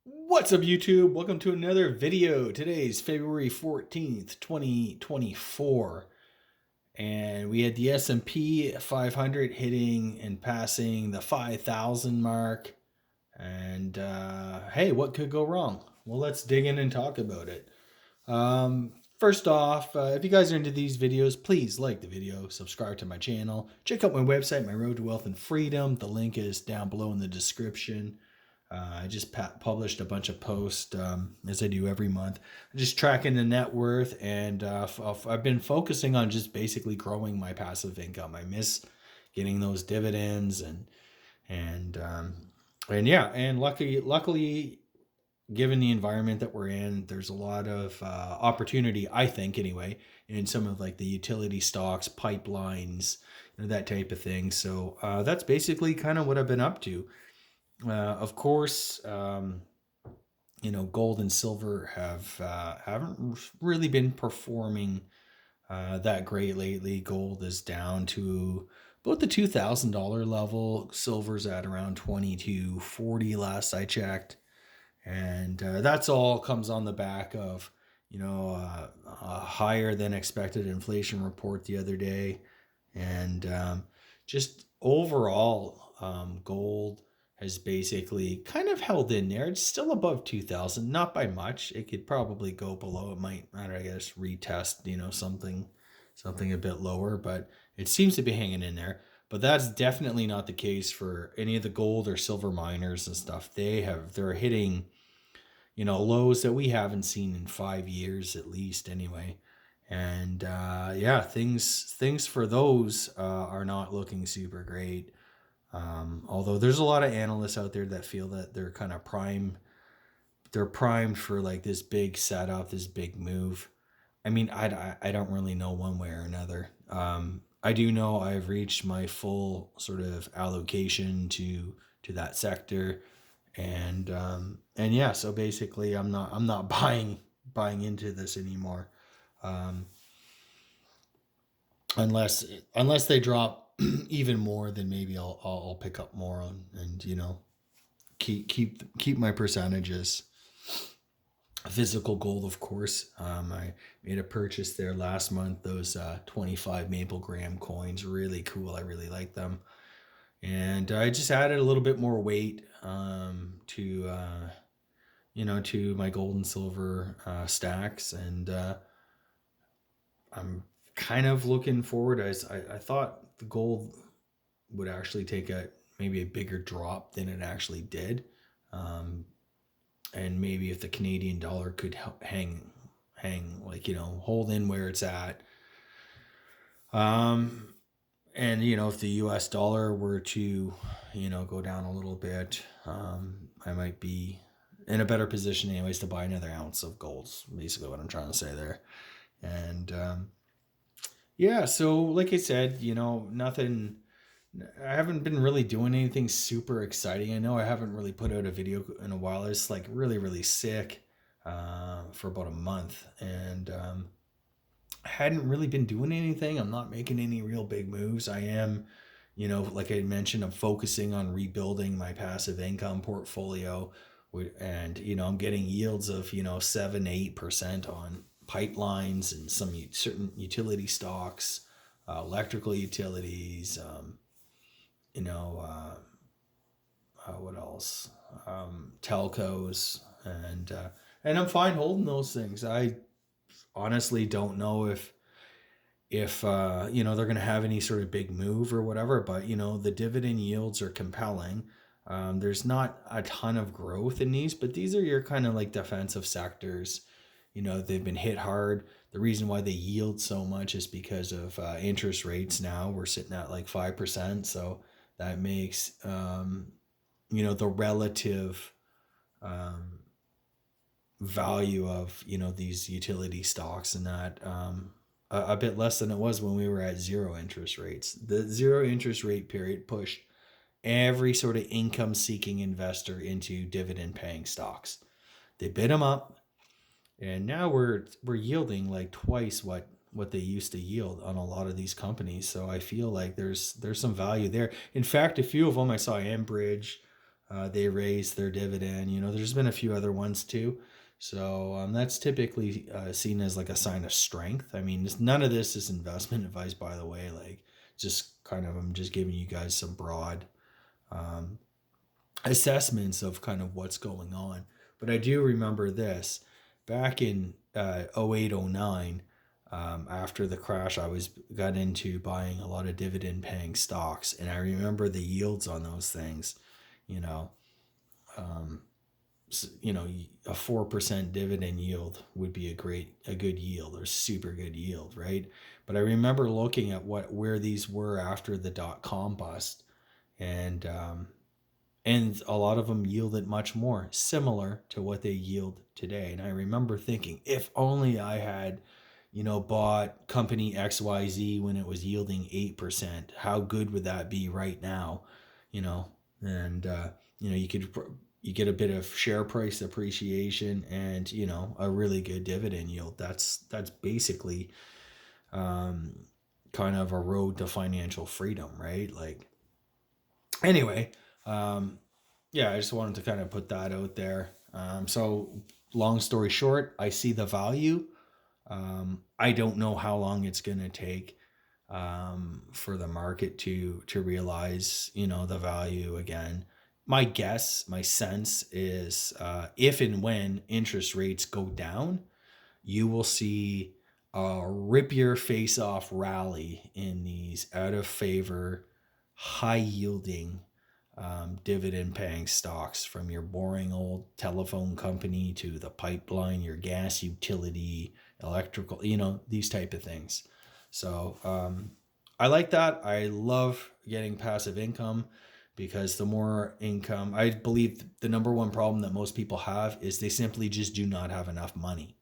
What's up, YouTube? Welcome to another video. Today's February 14th, 2024. And we had the S&P 500 hitting and passing the 5,000 mark. And hey, what could go wrong? Well, let's dig in and talk about it. First off, if you guys are into these videos, please like the video, subscribe to my channel, check out my website, My Road to Wealth and Freedom. The link is down below in the description. I just published a bunch of posts, as I do every month, just tracking the net worth, and I've been focusing on just basically growing my passive income. I miss getting those dividends, and yeah, and luckily, given the environment that we're in, there's a lot of opportunity, I think, anyway, in some of like the utility stocks, pipelines, that type of thing. So that's basically kind of what I've been up to. Of course, gold and silver haven't really been performing that great lately. Gold is down to about the $2,000 level. Silver's at around 2240 last I checked, and that's all comes on the back of a higher than expected inflation report the other day, and just overall, gold has basically kind of held in there. It's still above 2000, not by much. It could probably go below. It might, I don't know, I guess, retest, something a bit lower, but it seems to be hanging in there. But that's definitely not the case for any of the gold or silver miners and stuff. They're hitting, lows that we haven't seen in 5 years at least, anyway. And yeah, things for those are not looking super great. Although there's a lot of analysts out there that feel that they're kind of they're primed for like this big setup, this big move. I mean, I don't really know one way or another. I do know I've reached my full sort of allocation to that sector, and yeah, so basically, I'm not buying into this anymore, um, unless they drop even more. Then maybe I'll pick up more on, and keep my percentages. Physical gold, of course. I made a purchase there last month. Those 25 maple gram coins, really cool. I really like them, and I just added a little bit more weight to my gold and silver stacks, and I'm kind of looking forward. I thought the gold would actually take maybe a bigger drop than it actually did. Um, and maybe if the Canadian dollar could hang like, hold in where it's at. Um, and if the U.S. dollar were to, go down a little bit, I might be in a better position, anyways, to buy another ounce of gold. Basically, what I'm trying to say there. And yeah, so like I said, nothing. I haven't been really doing anything super exciting. I know I haven't really put out a video in a while. I was like really, really sick for about a month, and I hadn't really been doing anything. I'm not making any real big moves. I am, like I mentioned, I'm focusing on rebuilding my passive income portfolio, and I'm getting yields of 7 8% on pipelines and some certain utility stocks, electrical utilities. You know, what else? Telcos, and I'm fine holding those things. I honestly don't know if they're going to have any sort of big move or whatever, but the dividend yields are compelling. There's not a ton of growth in these, but these are your kind of like defensive sectors. They've been hit hard. The reason why they yield so much is because of interest rates. Now we're sitting at like 5%, so that makes the relative um, value of these utility stocks and that a bit less than it was when we were at zero interest rates. The zero interest rate period pushed every sort of income seeking investor into dividend paying stocks. They bid them up, and now we're yielding like twice what they used to yield on a lot of these companies. So I feel like there's some value there. In fact, a few of them I saw Enbridge, they raised their dividend. There's been a few other ones too. So that's typically seen as like a sign of strength. I mean, none of this is investment advice, by the way. Like, just kind of, I'm just giving you guys some broad um, assessments of kind of what's going on. But I do remember this back in 08, 09, after the crash, got into buying a lot of dividend paying stocks. And I remember the yields on those things, you know, um, a 4% dividend yield would be a good yield or super good yield, right? But I remember looking at where these were after the dot-com bust, and a lot of them yielded much more, similar to what they yield today. And I remember thinking, if only I had, bought company XYZ when it was yielding 8%, how good would that be right now? You know, and you get a bit of share price appreciation and, a really good dividend yield. That's basically um, kind of a road to financial freedom, right? Like, anyway, um, yeah, I just wanted to kind of put that out there. So, long story short, I see the value. I don't know how long it's going to take for the market to realize, the value again. My guess, my sense is, if and when interest rates go down, you will see a rip your face off rally in these out of favor, high yielding, dividend paying stocks, from your boring old telephone company to the pipeline, your gas utility, electrical, these type of things. So I like that. I love getting passive income, because the more income, I believe the number one problem that most people have is they simply just do not have enough money.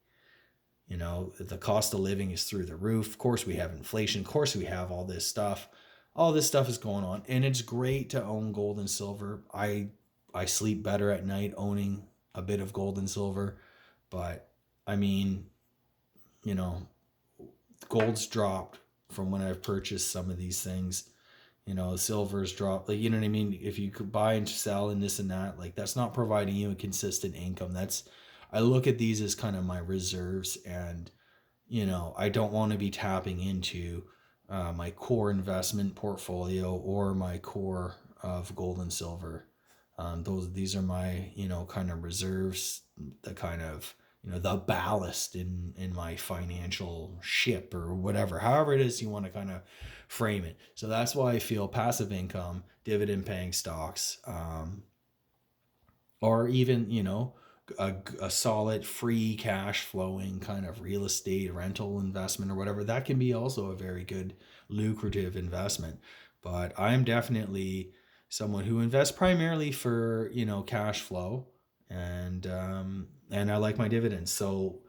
The cost of living is through the roof. Of course, we have inflation. Of course, we have all this stuff. All this stuff is going on, and it's great to own gold and silver. I sleep better at night owning a bit of gold and silver, but I mean, you know, gold's dropped from when I've purchased some of these things. Silver's dropped. Like, you know what I mean? If you could buy and sell and this and that, like, that's not providing you a consistent income. I look at these as kind of my reserves, and I don't want to be tapping into my core investment portfolio or my core of gold and silver. These are my kind of reserves, the kind of the ballast in my financial ship, or whatever, however it is you want to kind of frame it. So that's why I feel passive income, dividend paying stocks, or even a solid free cash flowing kind of real estate rental investment or whatever, that can be also a very good lucrative investment. But I'm definitely someone who invests primarily for cash flow, and I like my dividends. So,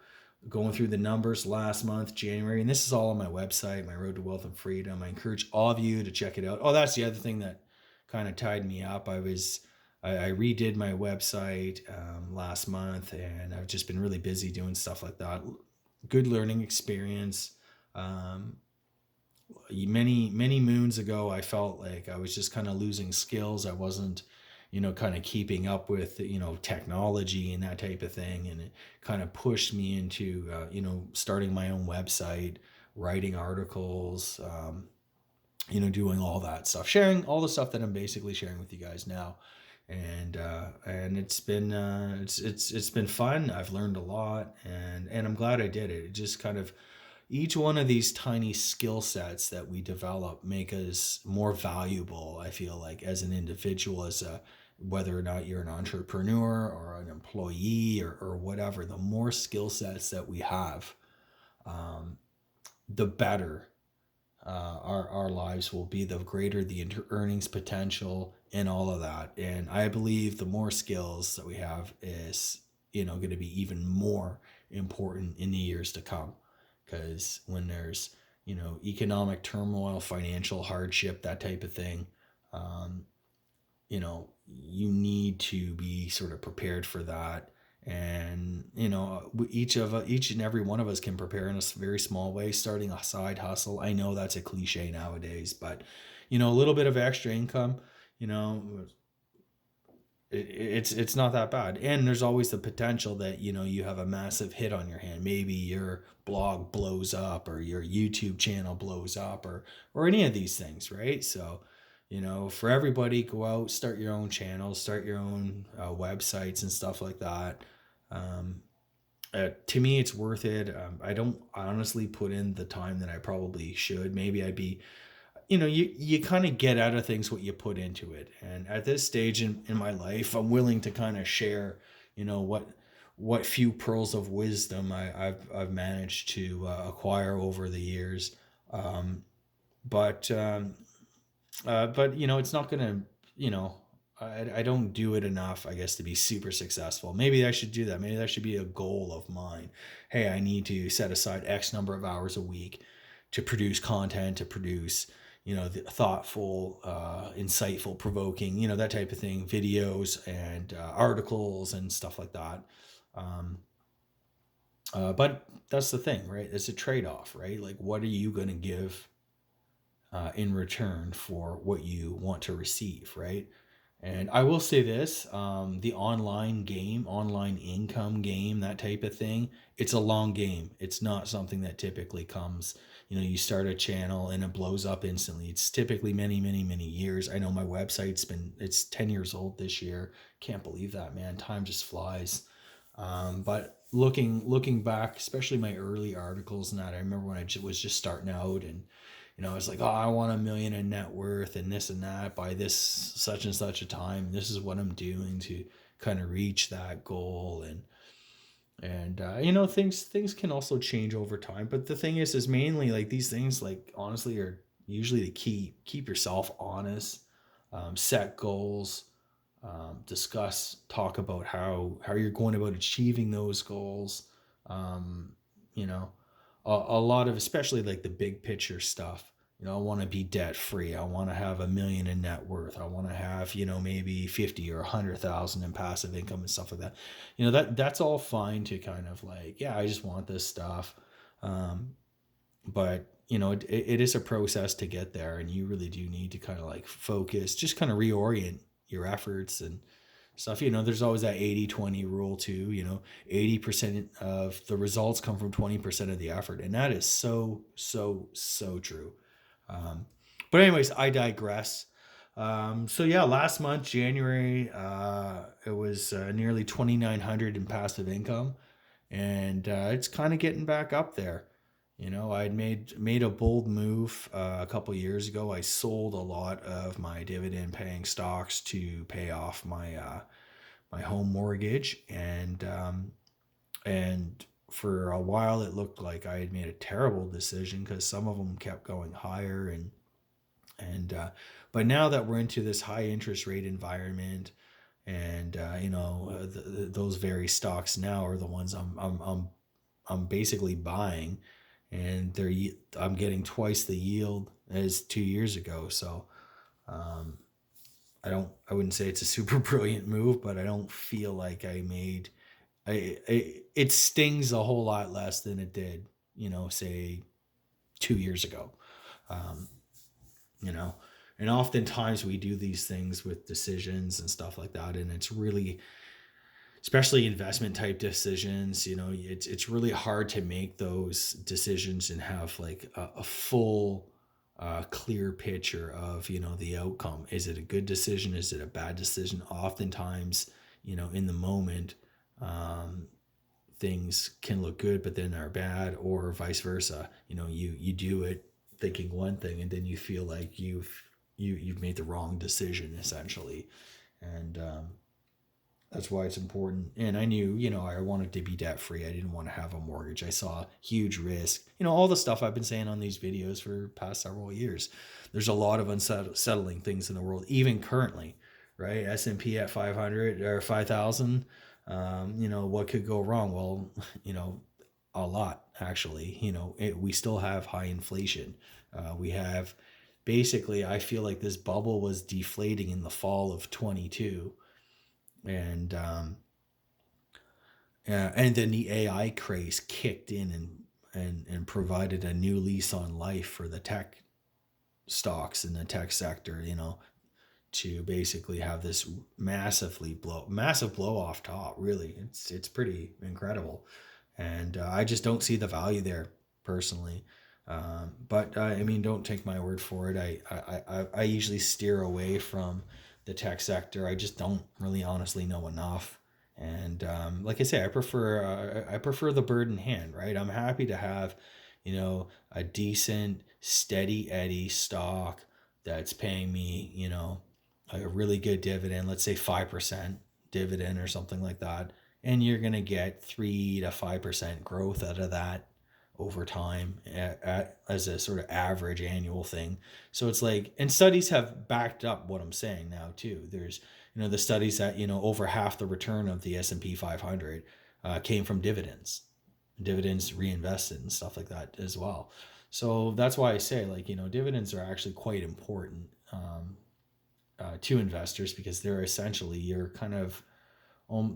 going through the numbers last month, January, and this is all on my website, my Road to Wealth and Freedom. I encourage all of you to check it out. Oh, that's the other thing that kind of tied me up. I redid my website last month, and I've just been really busy doing stuff like that. Good learning experience. Um, many moons ago, I felt like I was just kind of losing skills. I wasn't, kind of keeping up with, technology and that type of thing. And it kind of pushed me into, starting my own website, writing articles, doing all that stuff, sharing all the stuff that I'm basically sharing with you guys now. And it's been it's been fun. I've learned a lot, and I'm glad I did it. It just kind of, each one of these tiny skill sets that we develop make us more valuable, I feel like, as an individual, whether or not you're an entrepreneur or an employee, or whatever. The more skill sets that we have, um, the better our lives will be, the greater the earnings potential and all of that. And I believe the more skills that we have is, going to be even more important in the years to come. Because when there's, economic turmoil, financial hardship, that type of thing, um, you need to be sort of prepared for that. And each and every one of us can prepare in a very small way, starting a side hustle. I know that's a cliche nowadays, but a little bit of extra income, you know it's not that bad. And there's always the potential that, you have a massive hit on your hand. Maybe your blog blows up, or your YouTube channel blows up, or any of these things, right? So, for everybody, go out, start your own channels, start your own websites and stuff like that. Um, to me, it's worth it. I don't honestly put in the time that I probably should. Maybe I'd be, you kind of get out of things what you put into it. And at this stage in my life, I'm willing to kind of share, what few pearls of wisdom I've managed to acquire over the years. Um, but it's not gonna, you know, I don't do it enough, I guess, to be super successful. Maybe I should do that. Maybe that should be a goal of mine. Hey, I need to set aside X number of hours a week to produce content, to produce, the thoughtful, insightful, provoking, that type of thing, videos and articles and stuff like that. Um, but that's the thing, right? It's a trade off, right? Like, what are you going to give in return for what you want to receive, right? And I will say this, the online income game, that type of thing, it's a long game. It's not something that typically comes, you start a channel and it blows up instantly. It's typically many, many, many years. I know my it's 10 years old this year. Can't believe that, man. Time just flies. But looking back, especially my early articles and that, I remember when was just starting out, and it's like, oh, I want 1 million in net worth and this and that by this such and such a time. This is what I'm doing to kind of reach that goal. And things can also change over time. But the thing is mainly like these things, like, honestly, are usually to keep yourself honest, set goals, talk about how you're going about achieving those goals. Um, you know, a lot of, especially like the big picture stuff. I want to be debt free. I want to have 1 million in net worth. I want to have, maybe 50 or 100,000 in passive income and stuff like that. That's all fine to kind of like, yeah, I just want this stuff. Um, but it is a process to get there, and you really do need to kind of like focus, just kind of reorient your efforts and stuff. There's always that 80-20 rule too. 80% of the results come from 20% of the effort, and that is so, so, so true. um, but anyways, I digress. So yeah, last month, January, it was nearly 2,900 in passive income, and it's kind of getting back up there. I'd made a bold move a couple years ago. I sold a lot of my dividend paying stocks to pay off my home mortgage, and for a while it looked like I had made a terrible decision because some of them kept going higher, and but now that we're into this high interest rate environment, and those very stocks now are the ones I'm basically buying, and I'm getting twice the yield as 2 years ago. So um, I wouldn't say it's a super brilliant move, but I don't feel like it stings a whole lot less than it did, say 2 years ago. Um, you know, and oftentimes we do these things with decisions and stuff like that, and it's really, especially investment type decisions, it's really hard to make those decisions and have like a full clear picture of the outcome. Is it a good decision? Is it a bad decision? Oftentimes, in the moment, um, things can look good but then are bad, or vice versa. You do it thinking one thing, and then you feel like you've made the wrong decision, essentially. And that's why it's important. And I knew, I wanted to be debt free. I didn't want to have a mortgage. I saw huge risk. All the stuff I've been saying on these videos for past several years. There's a lot of unsettling things in the world, even currently, right? S&P at 500 or 5,000. What could go wrong? Well, a lot, actually. We still have high inflation. We have, basically, I feel like this bubble was deflating in the fall of 22, and and then the AI craze kicked in, and provided a new lease on life for the tech stocks in the tech sector. to basically have this massive blow off top. Really, it's pretty incredible, and I just don't see the value there personally. But I mean, don't take my word for it. I usually steer away from the tech sector. I just don't really honestly know enough. And like I say, I prefer the bird in hand, right? I'm happy to have, a decent, steady Eddie stock that's paying me, a really good dividend, let's say 5% dividend or something like that. And you're going to get 3 to 5% growth out of that over time as a sort of average annual thing. So it's like, and studies have backed up what I'm saying now too. There's, the studies that, over half the return of the S&P 500 came from dividends reinvested and stuff like that as well. So that's why I say, like, dividends are actually quite important to investors, because they're essentially your kind of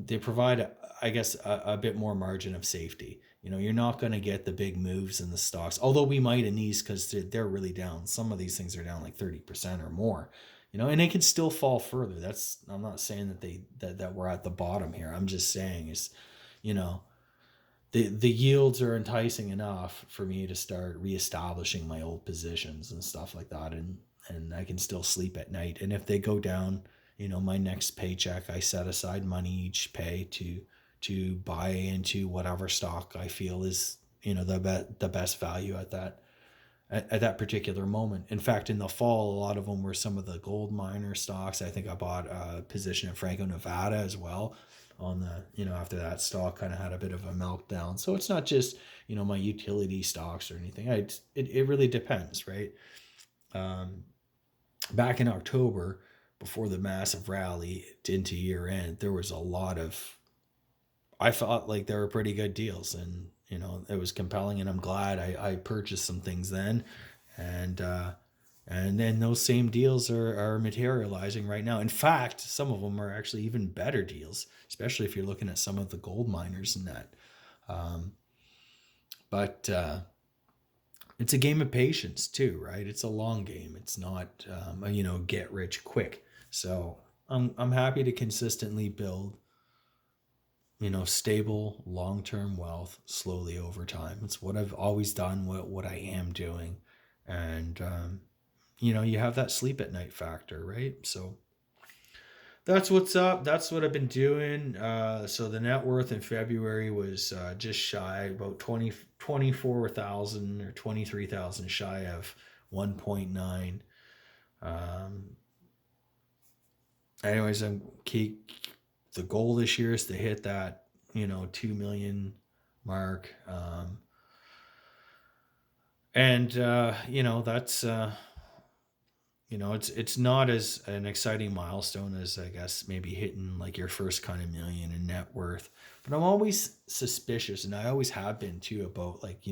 they provide, I guess, a bit more margin of safety. You're not going to get the big moves in the stocks, although we might in these, because they're really down. Some of these things are down like 30% or more, and they can still fall further. I'm not saying that we're at the bottom here. I'm just saying is, you know, the yields are enticing enough for me to start reestablishing my old positions and stuff like that, and I can still sleep at night. And if they go down, my next paycheck, I set aside money each pay to buy into whatever stock I feel is, the best value at that particular moment. In fact, in the fall, a lot of them were some of the gold miner stocks. I think I bought a position in Franco Nevada as well on the, after that stock kind of had a bit of a meltdown. So it's not just, my utility stocks or anything. It really depends, right? Back in October, before the massive rally into year end, there was a lot of, I felt like there were pretty good deals, and it was compelling, and I'm glad I purchased some things then, and then those same deals are materializing right now. In fact, some of them are actually even better deals, especially if you're looking at some of the gold miners and that. But it's a game of patience too, right? It's a long game. It's not get rich quick. So I'm happy to consistently build stable long-term wealth slowly over time. It's what I've always done, what I am doing. And, you have that sleep at night factor, right? So that's what's up. That's what I've been doing. So the net worth in February was just shy, about 24,000 or 23,000 shy of 1.9. Anyways, the goal this year is to hit that 2 million mark, and that's it's not as an exciting milestone as, I guess, maybe hitting like your first kind of million in net worth, but I'm always suspicious, and I always have been too, about like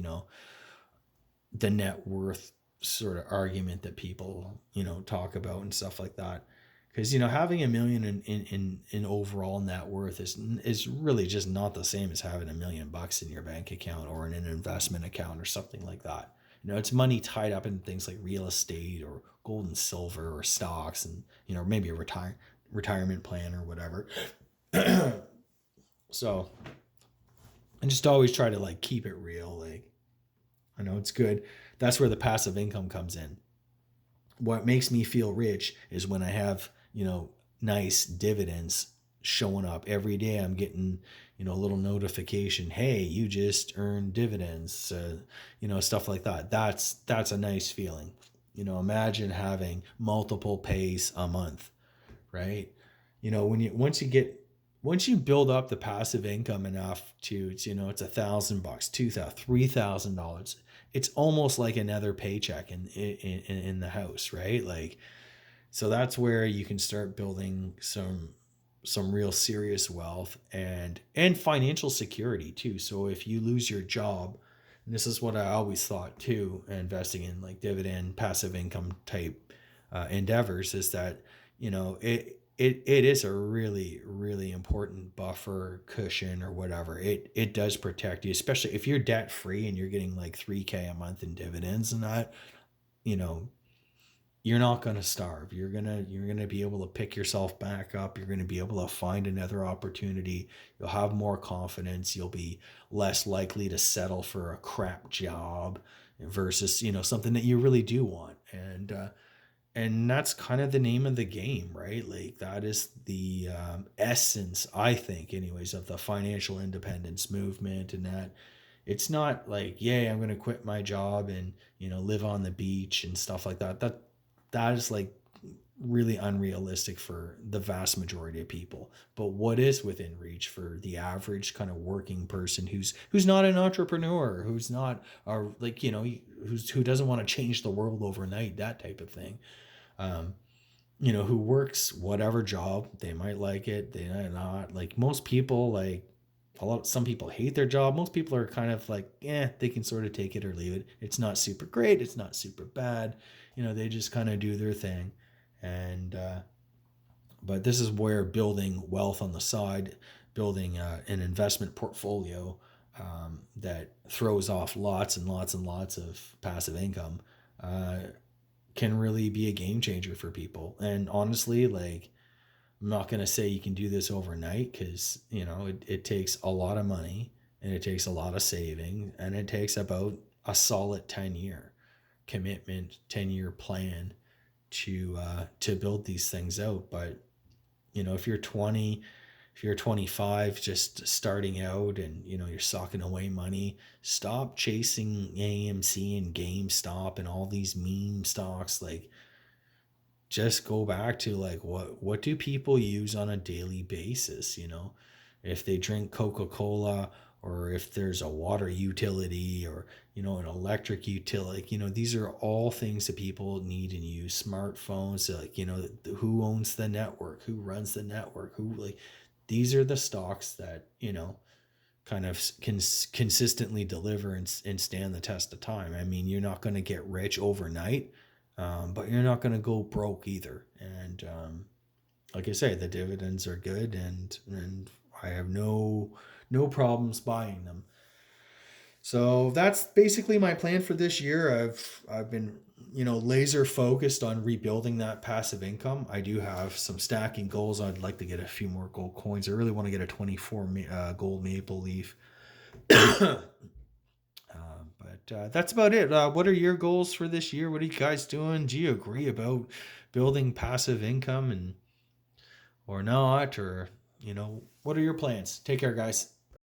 the net worth sort of argument that people talk about and stuff like that. Because having a million in overall net worth is really just not the same as having $1 million in your bank account or in an investment account or something like that. It's money tied up in things like real estate or gold and silver or stocks, and maybe a retirement plan or whatever. So I just always try to like keep it real. Like, I know it's good. That's where the passive income comes in. What makes me feel rich is when I have nice dividends showing up every day. I'm getting a little notification, hey, you just earned dividends, stuff like that. That's a nice feeling. Imagine having multiple pays a month, right? Once you build up the passive income enough to it's $1,000, $2,000, $3,000, it's almost like another paycheck in the house, right? Like, so that's where you can start building some real serious wealth and financial security too. So if you lose your job, and this is what I always thought too, investing in like dividend passive income type endeavors, is that it is a really, really important buffer, cushion, or whatever. It does protect you, especially if you're debt free and you're getting like $3,000 a month in dividends and that, you know you're not going to starve. You're going to be able to pick yourself back up. You're going to be able to find another opportunity. You'll have more confidence. You'll be less likely to settle for a crap job versus, something that you really do want. And that's kind of the name of the game, right? Like that is the essence, I think, anyways, of the financial independence movement. And that it's not like, yay, I'm going to quit my job and live on the beach and stuff like that. That is like really unrealistic for the vast majority of people. But what is within reach for the average kind of working person who's not an entrepreneur, who's not like who doesn't want to change the world overnight, that type of thing. Um, who works whatever job, they might like it, they might not. Like most people, like some people hate their job. Most people are kind of like, they can sort of take it or leave it. It's not super great, it's not super bad. They just kind of do their thing. And but this is where building wealth on the side, building an investment portfolio that throws off lots and lots and lots of passive income uh, can really be a game changer for people. And honestly, like, I'm not going to say you can do this overnight because, it takes a lot of money and it takes a lot of saving and it takes about a solid 10-year commitment, 10-year plan to build these things out. But, if you're 20, if you're 25, just starting out and, you're socking away money, stop chasing AMC and GameStop and all these meme stocks. Like, just go back to like what do people use on a daily basis, if they drink Coca-Cola, or if there's a water utility, or an electric utility. These are all things that people need and use. Smartphones, like, who owns the network, who runs the network, who, like, these are the stocks that kind of can consistently deliver and stand the test of time. I mean, you're not going to get rich overnight, but you're not going to go broke either. And like I say, the dividends are good, and I have no problems buying them. So that's basically my plan for this year. I've been laser focused on rebuilding that passive income. I do have some stacking goals. I'd like to get a few more gold coins. I really want to get a 24 gold maple leaf. But that's about it. What are your goals for this year? What are you guys doing? Do you agree about building passive income and or not? Or what are your plans? Take care, guys.